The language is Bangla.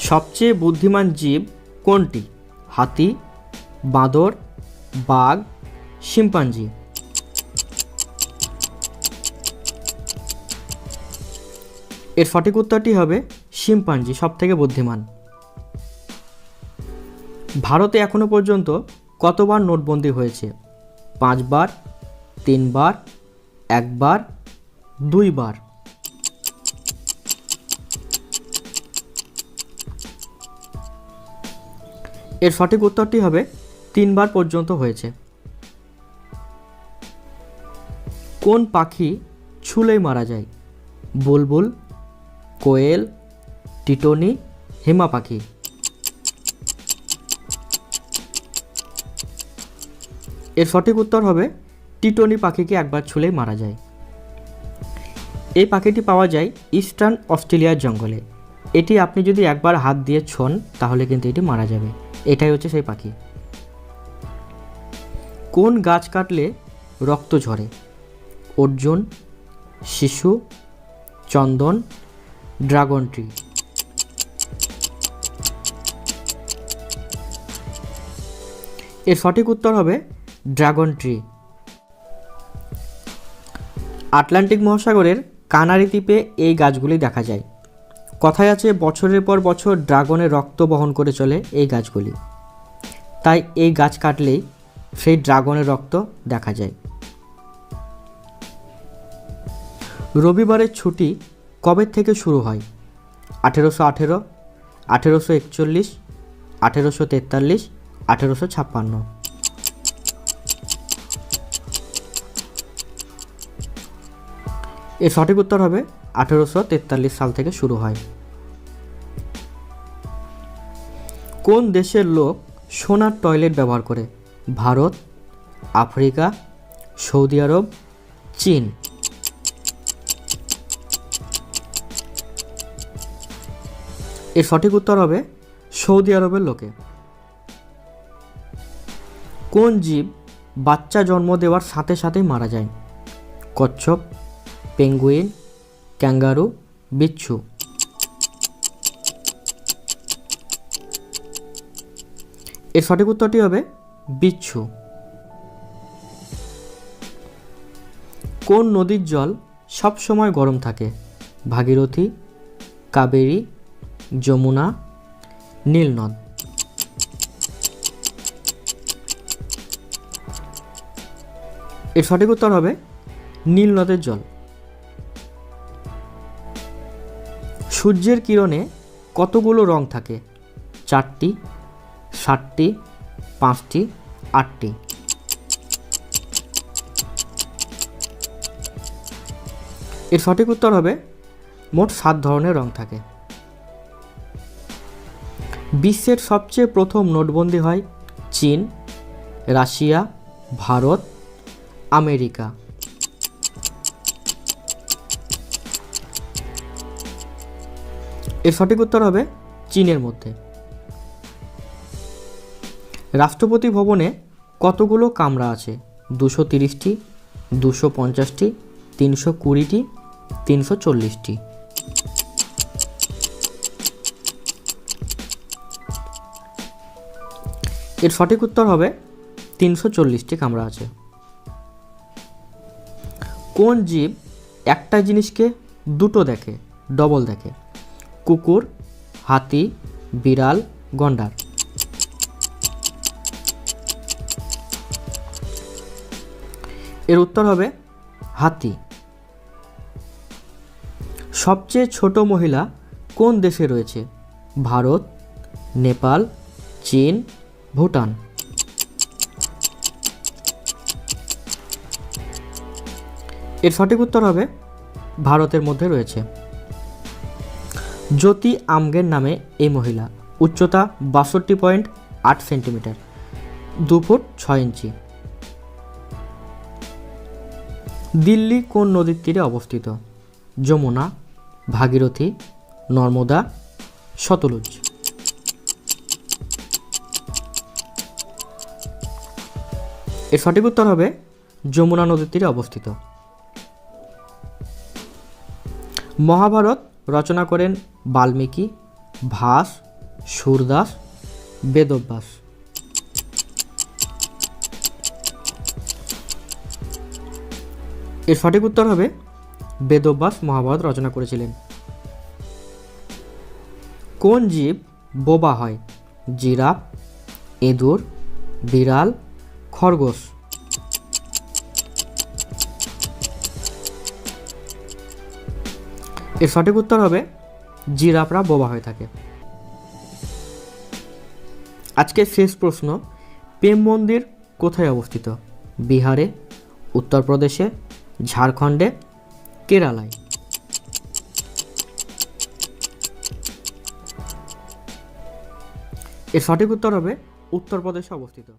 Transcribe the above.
সবচেয়ে বুদ্ধিমান জীব কোনটি? হাতি, বাঁদর, বাঘ, শিম্পাঞ্জি। এর সঠিক উত্তরটি হবে শিম্পাঞ্জি সবথেকে বুদ্ধিমান। ভারতে এখনো পর্যন্ত কতবার নোটবন্দি হয়েছে? 5 বার, 3 বার, 1 বার, 2 বার। এর সঠিক উত্তরটি হবে 3 বার পর্যন্ত হয়েছে। কোন পাখি ছুলেই মারা যায়? বুলবুল, কোয়েল, টিটনি, হিমা পাখি। এর সঠিক উত্তর হবে টিটনি পাখিকে একবার ছুলেই মারা যায়। এই পাখিটি পাওয়া যায় ইস্টার্ন অস্ট্রেলিয়ার জঙ্গলে। এটি আপনি যদি একবার হাত দিয়ে ছোঁন তাহলে কিন্তু এটি মারা যাবে। এটাই হচ্ছে সেই পাখি। কোন গাছ কাটলে রক্ত ঝরে? অর্জুন, শিশু, চন্দন, ড্রাগন ট্রি। এর সঠিক উত্তর হবে ড্রাগন ট্রি। আটলান্টিক মহাসাগরের কানারি দ্বীপে এই গাছগুলি দেখা যায়। কথায় আছে বছরের পর বছর ড্রাগনের রক্ত বহন করে চলে এই গাছগুলি, তাই এই গাছ কাটলেই সেই ড্রাগনের রক্ত দেখা যায়। রবিবারের ছুটি কবে থেকে শুরু হয়? 1818, 1841, 1843, 1856। এর সঠিক উত্তর হবে 1843 সাল থেকে শুরু হয়। কোন দেশের লোক সোনার টয়লেট ব্যবহার করে? ভারত, আফ্রিকা, সৌদি আরব, চীন। এর সঠিক উত্তর হবে সৌদি আরবের লোকে। কোন জীব বাচ্চা জন্ম দেওয়ার সাথে সাথেই মারা যায়? কচ্ছপ, পেঙ্গুইন, ক্যাঙ্গারু, বিচ্ছু। এর সঠিক উত্তরটি হবে বিচ্ছু। কোন নদীর জল সব সময় গরম থাকে? ভাগীরথী, কাবেরী, যমুনা, নীলনদ। এর সঠিক উত্তর হবে নীলনদের জল। সূর্যের কিরণে কতগুলো রং থাকে? 4টি, 7টি, 5টি, 8টি। এর সঠিক উত্তর হবে মোট 7 ধরনের রং থাকে। বিশ্বের সবচেয়ে প্রথম নোটবন্দি হয় চীন, রাশিয়া, ভারত, আমেরিকা। এর সঠিক উত্তর হবে চীনের মধ্যে। রাষ্ট্রপতি ভবনে কতগুলো কামরা আছে? 230টি, 250টি, 320টি, 340টি। এর সঠিক উত্তর হবে 340টি কামরা আছে। কোন জীব একটা জিনিসকে দুটো দেখে, ডবল দেখে? কুকুর, হাতি, বিড়াল, গন্ডার। এর উত্তর হবে হাতি। সবচেয়ে ছোট মহিলা কোন দেশে রয়েছে? ভারত, নেপাল, চীন, ভুটান। এর সঠিক উত্তর হবে ভারতের মধ্যে রয়েছে। জ্যোতি আমগের নামে এই মহিলা। উচ্চতা 62.8 সেন্টিমিটার, 2 ফুট 6 ইঞ্চি। দিল্লি কোন নদীর তীরে অবস্থিত? যমুনা, ভাগীরথী, নর্মদা, সতলুজ। এর সঠিক উত্তর হবে যমুনা নদীর তীরে অবস্থিত। মহাভারত রচনা করেন বাল্মীকি, ভাস, সুরদাস, বেদব্যাস। এর সঠিক উত্তর হবে বেদব্যাস মহাভারত রচনা করেছিলেন। কোন জীব বোবা হয়? জিরাফ, ইঁদুর, বিড়াল, খরগোশ। এর সঠিক উত্তর হবে জিরাফরা বোবা হয়ে থাকে। আজকের শেষ প্রশ্ন, প্রেম মন্দির কোথায় অবস্থিত? বিহারে, উত্তরপ্রদেশে, ঝাড়খণ্ডে, কেরালায়। এর সঠিক উত্তর হবে উত্তরপ্রদেশে অবস্থিত।